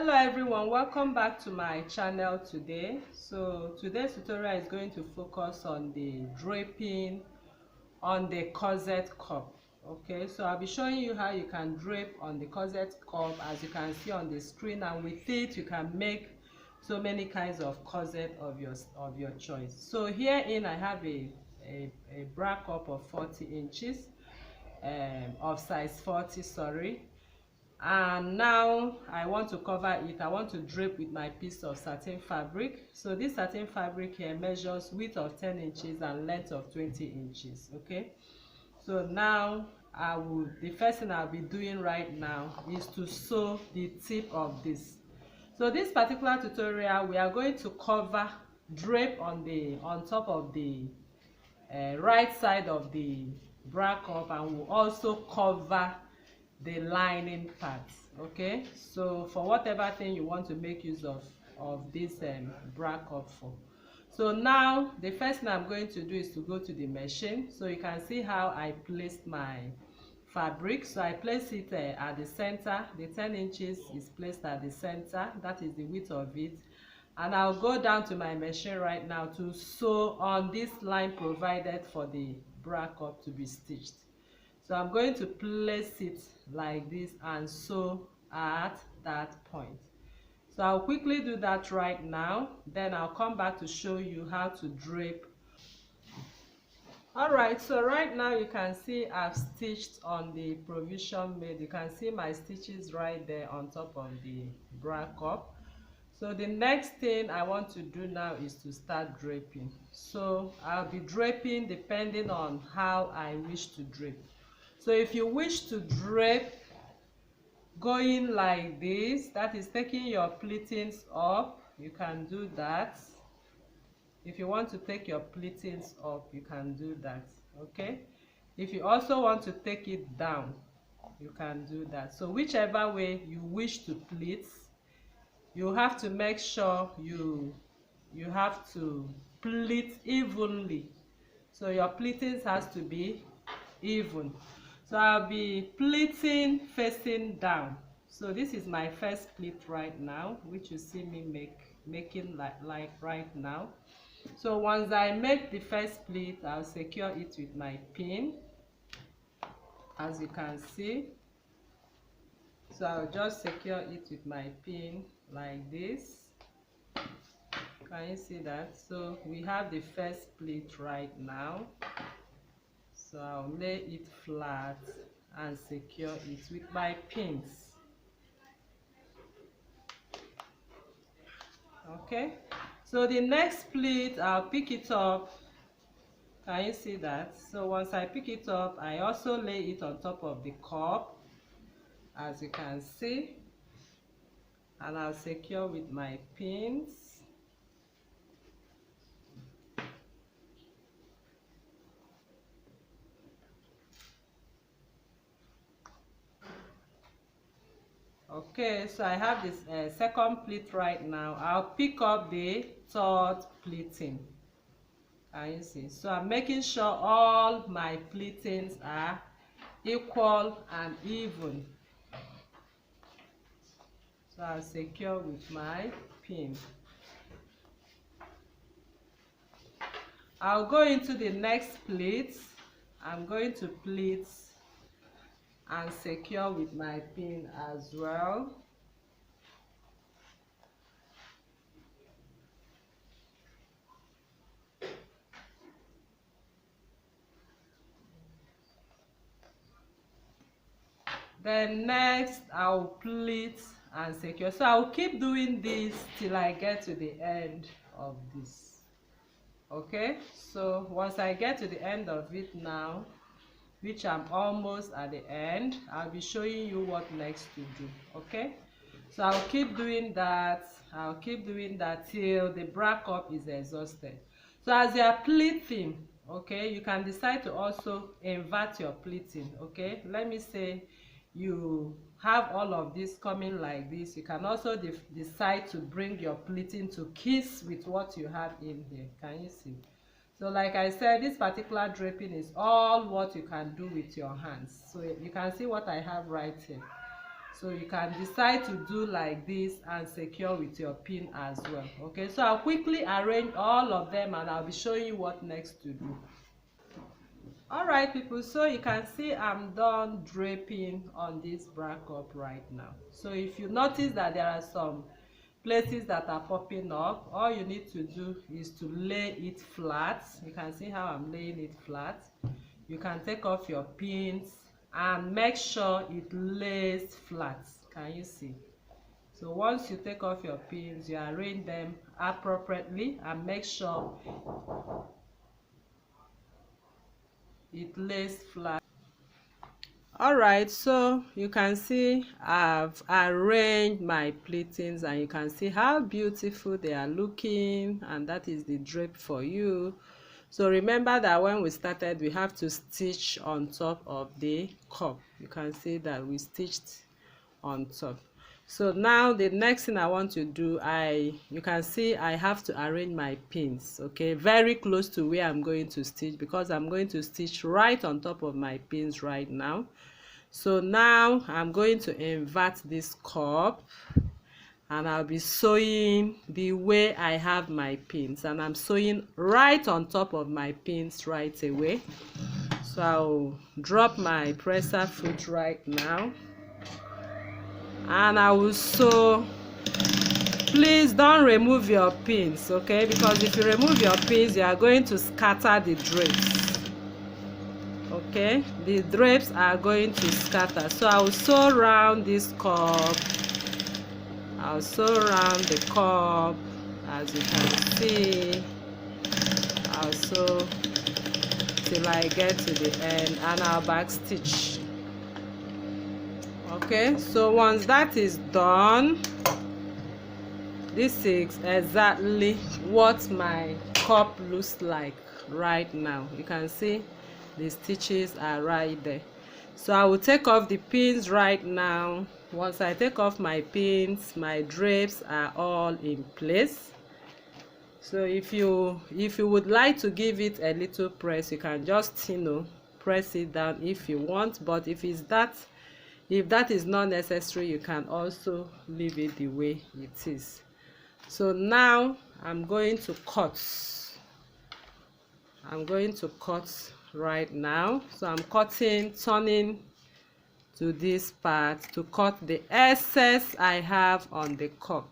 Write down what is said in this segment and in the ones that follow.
Hello everyone, welcome back to my channel today. So today's tutorial is going to focus on the draping on the corset cup. Okay, so I'll be showing you how you can drape on the corset cup, as you can see on the screen, and with it you can make so many kinds of corset of your choice. So herein I have a bra cup of 40 inches, of size 40, sorry. And now I want to cover it. I want to drape with my piece of satin fabric. So this satin fabric here measures width of 10 inches and length of 20 inches. Okay, so now the first thing I'll be doing right now is to sew the tip of this. So this particular tutorial, we are going to cover drape on top of the right side of the bra cup, and we'll also cover the lining part. Okay, so for whatever thing you want to make use of this bra cup for. So now the first thing I'm going to do is to go to the machine. So you can see how I placed my fabric. So I place it at the center. The 10 inches is placed at the center. That is the width of it. And I'll go down to my machine right now to sew on this line provided for the bra cup to be stitched. So I'm going to place it like this and sew at that point. So I'll quickly do that right now, then I'll come back to show you how to drape. Alright, so right now you can see I've stitched on the provision made. You can see my stitches right there on top of the bra cup. So the next thing I want to do now is to start draping. So I'll be draping depending on how I wish to drape. So if you wish to drape going like this, that is taking your pleatings up, you can do that. If you want to take your pleatings up, you can do that. Okay, if you also want to take it down, you can do that. So whichever way you wish to pleat, you have to make sure you have to pleat evenly. So your pleatings has to be even. So I'll be pleating facing down. So this is my first pleat right now, which you see me making like right now. So once I make the first pleat, I'll secure it with my pin, as you can see. So I'll just secure it with my pin like this. Can you see that? So we have the first pleat right now. So I'll lay it flat and secure it with my pins. Okay, so the next pleat, I'll pick it up. Can you see that? So once I pick it up, I also lay it on top of the cup, as you can see, and I'll secure with my pins. Okay, so I have this second pleat right now. I'll pick up the third pleating. Can you see? So I'm making sure all my pleatings are equal and even. So I'll secure with my pin. I'll go into the next pleat. I'm going to pleat and secure with my pin as well. Then next I'll pleat and secure. So I'll keep doing this till I get to the end of this. Okay, so once I get to the end of it now, which I'm almost at the end, I'll be showing you what next to do. Okay, so I'll keep doing that. I'll keep doing that till the bra cup is exhausted. So as you are pleating, okay, you can decide to also invert your pleating. Okay, let me say you have all of this coming like this. You can also decide to bring your pleating to kiss with what you have in here. Can you see? So like I said, this particular draping is all what you can do with your hands. So you can see what I have right here. So you can decide to do like this and secure with your pin as well. Okay, so I'll quickly arrange all of them and I'll be showing you what next to do. All right, people, so you can see I'm done draping on this bra cup right now. So if you notice that there are some places that are popping up, all you need to do is to lay it flat. You can see how I'm laying it flat. You can take off your pins and make sure it lays flat. Can you see? So once you take off your pins, you arrange them appropriately and make sure it lays flat. All right, so you can see I've arranged my pleatings and you can see how beautiful they are looking, and that is the drape for you. So remember that when we started, we have to stitch on top of the cup. You can see that we stitched on top. So now the next thing I want to do, you can see I have to arrange my pins, okay, very close to where I'm going to stitch, because I'm going to stitch right on top of my pins right now. So now I'm going to invert this cup and I'll be sewing the way I have my pins, and I'm sewing right on top of my pins right away. So I'll drop my presser foot right now and I will sew. Please don't remove your pins, okay, because if you remove your pins you are going to scatter the drapes. Okay, the drapes are going to scatter. So I will sew around this cup. I'll sew around the cup, as you can see. I'll sew till I get to the end and I'll back stitch. Okay, so once that is done, this is exactly what my cup looks like right now. You can see the stitches are right there. So I will take off the pins right now. Once I take off my pins, my drapes are all in place. So if you would like to give it a little press, you can just, you know, press it down if you want. But if that is not necessary, you can also leave it the way it is. So now I'm going to cut right now. So I'm turning to this part to cut the excess I have on the cup.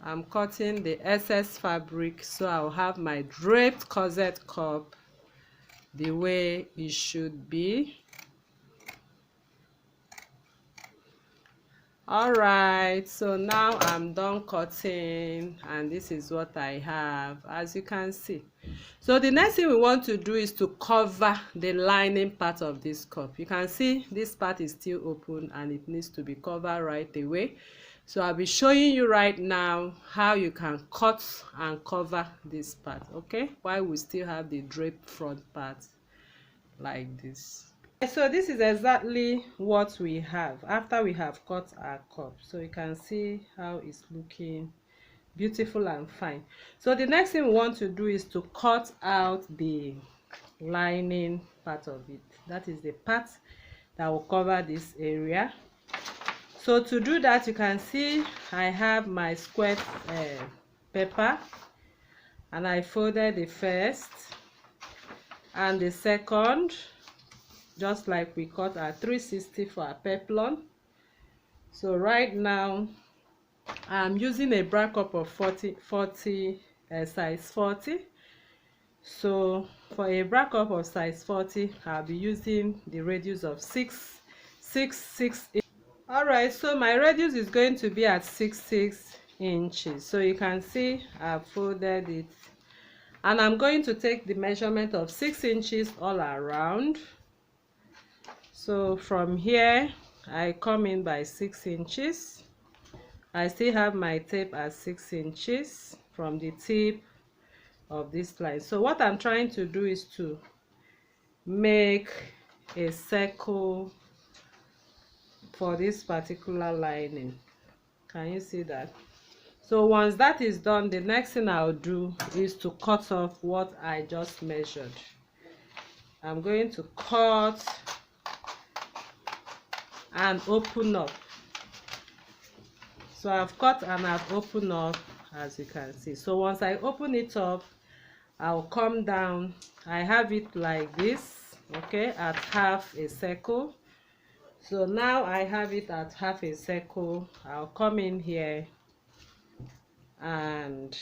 I'm cutting the excess fabric so I'll have my draped corset cup the way it should be. All right, so now I'm done cutting and this is what I have, as you can see. So the next thing we want to do is to cover the lining part of this cup. You can see this part is still open and it needs to be covered right away. So I'll be showing you right now how you can cut and cover this part, okay, while we still have the drape front part like this. So this is exactly what we have after we have cut our cup. So you can see how it's looking beautiful and fine. So the next thing we want to do is to cut out the lining part of it. That is the part that will cover this area. So to do that, you can see I have my square paper and I folded the first and the second, just like we cut our 360 for our peplon. So right now I'm using a bra cup of 40 size 40. So for a bra cup of size 40, I'll be using the radius of 6 inches. All right, so my radius is going to be at 6 inches. So you can see I've folded it and I'm going to take the measurement of 6 inches all around. So from here I come in by 6 inches. I still have my tape at 6 inches from the tip of this line. So what I'm trying to do is to make a circle for this particular lining. Can you see that? So once that is done, the next thing I'll do is to cut off what I just measured. I'm going to cut and open up. So I've cut and I've opened up, as you can see. So once I open it up, I'll come down. I have it like this, okay, at half a circle. So now I have it at half a circle. I'll come in here and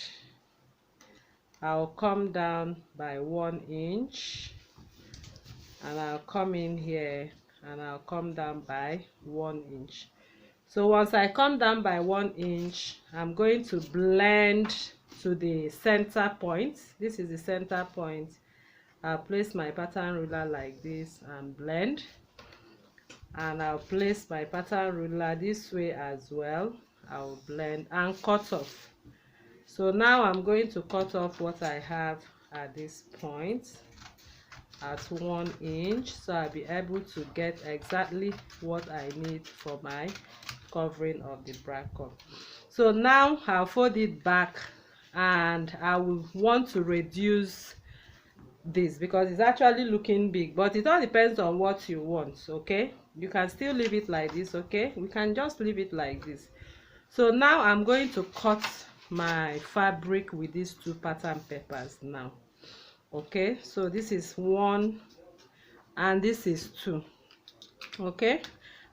I'll come down by 1 inch, and I'll come in here and I'll come down by 1 inch. So once I come down by 1 inch, I'm going to blend to the center point. This is the center point. I'll place my pattern ruler like this and blend, and I'll place my pattern ruler this way as well. I'll blend and cut off. So now I'm going to cut off what I have at this point at 1 inch, so I'll be able to get exactly what I need for my covering of the bra cup. So now I'll fold it back, and I will want to reduce this because it's actually looking big, but it all depends on what you want. Okay, you can still leave it like this. Okay, we can just leave it like this. So now I'm going to cut my fabric with these 2 pattern papers now. Okay, so this is 1 and this is 2. Okay,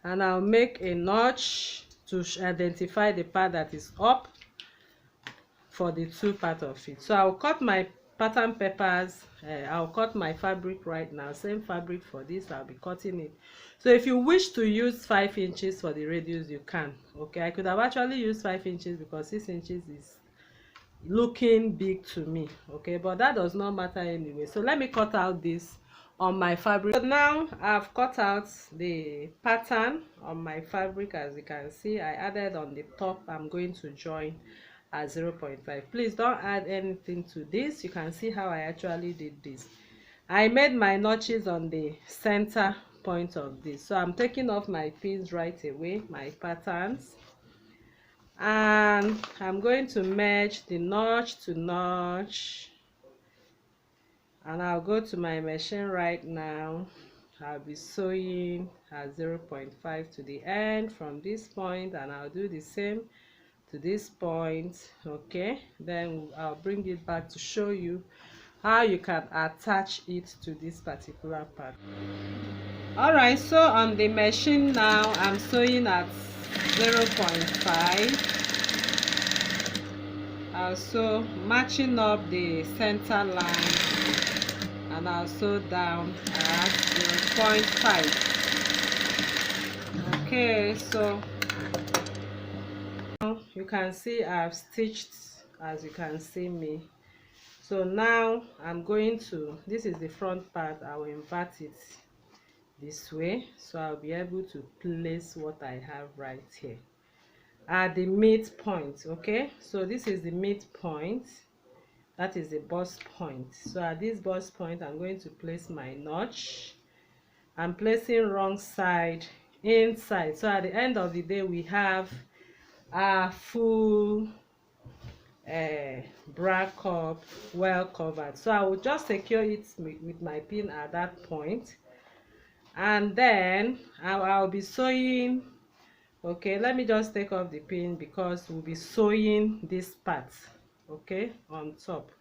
and I'll make a notch to identify the part that is up for the 2 part of it. So I'll cut my pattern papers. I'll cut my fabric right now. Same fabric for this, I'll be cutting it. So if you wish to use 5 inches for the radius, you can. Okay, I could have actually used 5 inches because 6 inches is looking big to me. Okay, but that does not matter anyway. So let me cut out this on my fabric. So now I've cut out the pattern on my fabric. As you can see, I added on the top. I'm going to join at 0.5. Please don't add anything to this. You can see how I actually did this. I made my notches on the center point of this. So I'm taking off my pins right away, my patterns, and I'm going to merge the notch to notch, and I'll go to my machine right now. I'll be sewing at 0.5 to the end from this point, and I'll do the same to this point. Okay, then I'll bring it back to show you how you can attach it to this particular part. All right, so on the machine now I'm sewing at 0.5. I'll sew matching up the center line, and I'll sew down at 0.5. Okay, so you can see I've stitched, as you can see me. So now I'm going to, this is the front part, I will invert it this way, so I'll be able to place what I have right here at the midpoint. Okay, so this is the midpoint, that is the bust point. So at this bust point I'm going to place my notch. I'm placing wrong side inside, so at the end of the day we have a full bra cup well covered. So I will just secure it with my pin at that point, and then I'll be sewing. Okay, let me just take off the pin because we'll be sewing this part. Okay, on top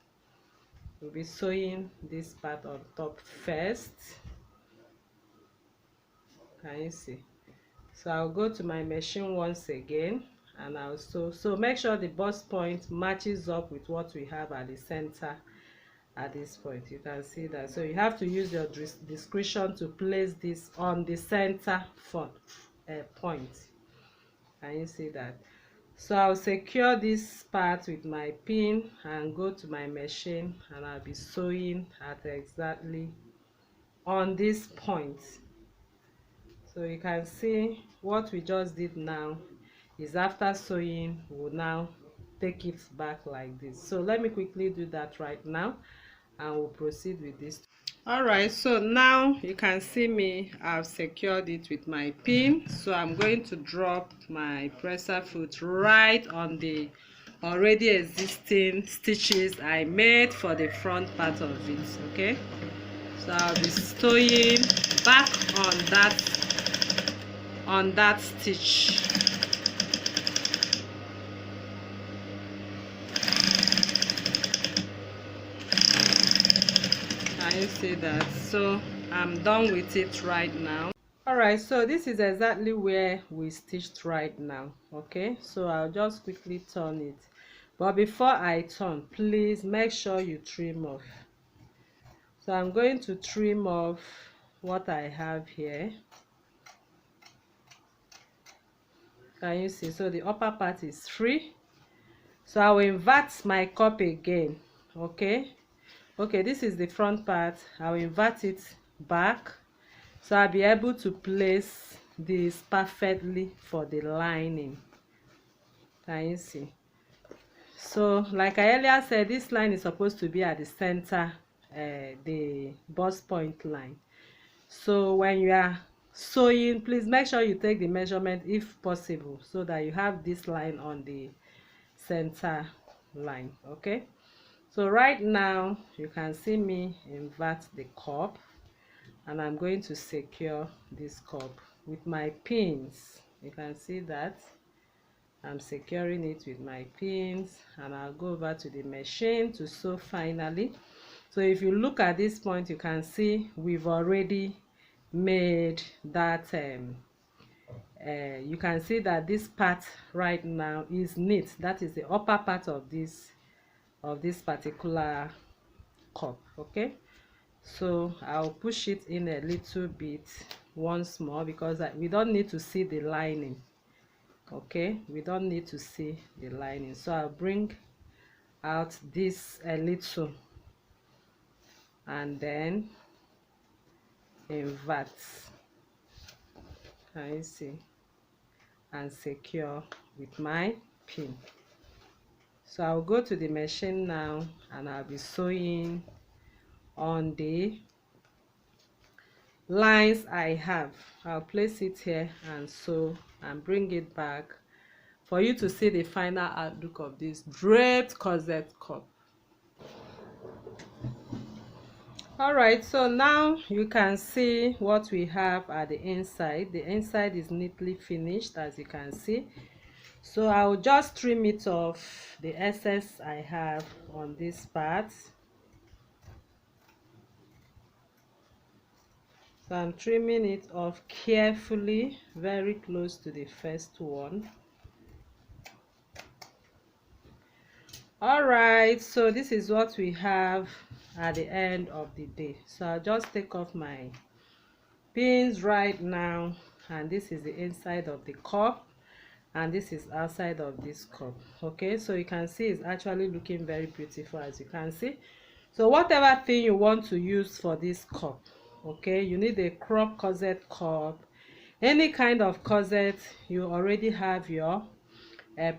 we'll be sewing this part on top first. Can you see? So I'll go to my machine once again, and I'll sew. So make sure the bust point matches up with what we have at the center at this point. You can see that. So you have to use your discretion to place this on the center point. Can you see that? So I'll secure this part with my pin and go to my machine, and I'll be sewing at exactly on this point. So you can see what we just did now is after sewing, we'll now take it back like this. So let me quickly do that right now, and we'll proceed with this. All right, so now you can see me, I've secured it with my pin. So I'm going to drop my presser foot right on the already existing stitches I made for the front part of it. Okay, So I'll be sewing back on that stitch. Can you see that? So I'm done with it right now. Alright, so this is exactly where we stitched right now. Okay, so I'll just quickly turn it, but before I turn, please make sure you trim off. So I'm going to trim off what I have here. Can you see? So the upper part is free, so I will invert my cup again. Okay, this is the front part. I will invert it back, so I'll be able to place this perfectly for the lining. Can you see? So like I earlier said, this line is supposed to be at the center, the bust point line. So when you are sewing, please make sure you take the measurement if possible, so that you have this line on the center line. Okay, so right now you can see me invert the cup, and I'm going to secure this cup with my pins. You can see that I'm securing it with my pins, and I'll go over to the machine to sew finally. So if you look at this point, you can see we've already made that you can see that this part right now is neat. That is the upper part of this particular cup. Okay, so I'll push it in a little bit once more, because we don't need to see the lining. Okay, we don't need to see the lining. So I'll bring out this a little, and then invert. Can you see? And secure with my pin. So I'll go to the machine now, and I'll be sewing on the lines I have. I'll place it here and sew and bring it back for you to see the final outlook of this draped corset cup. Alright, so now you can see what we have at the inside. The inside is neatly finished, as you can see. So I'll just trim it off, the excess I have on this part. So I'm trimming it off carefully, very close to the first one. Alright, so this is what we have at the end of the day. So I'll just take off my pins right now, and this is the inside of the cup, and this is outside of this cup. Okay, so you can see it's actually looking very beautiful, as you can see. So whatever thing you want to use for this cup, okay, you need a crop corset cup, any kind of corset, you already have your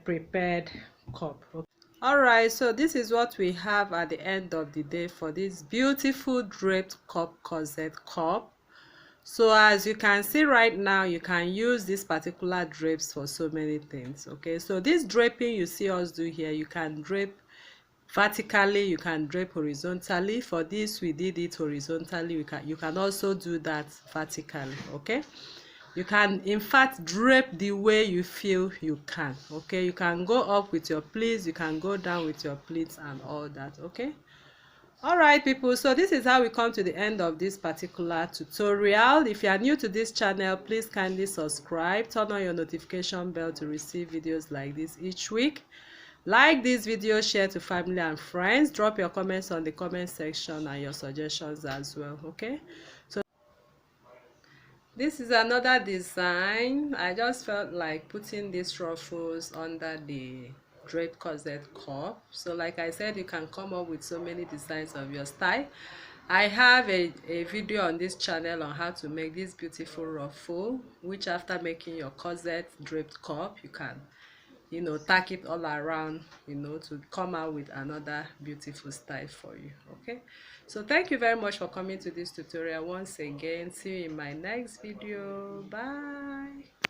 prepared cup. Okay. Alright, so this is what we have at the end of the day for this beautiful draped cup corset cup. So as you can see right now, you can use this particular drapes for so many things. Okay, so this draping you see us do here, you can drape vertically, you can drape horizontally. For this we did it horizontally. You can also do that vertically. Okay, you can in fact drape the way you feel you can. Okay, you can go up with your pleats, you can go down with your pleats and all that. Okay. Alright people, so this is how we come to the end of this particular tutorial. If you are new to this channel, please kindly subscribe, turn on your notification bell to receive videos like this each week. Like this video, share to family and friends, drop your comments on the comment section and your suggestions as well. Okay, so this is another design. I just felt like putting these ruffles under the draped corset cup. So like I said, you can come up with so many designs of your style. I have a video on this channel on how to make this beautiful ruffle, which after making your corset draped cup, you can, you know, tack it all around, you know, to come out with another beautiful style for you. Okay, so thank you very much for coming to this tutorial once again. See you in my next video. Bye.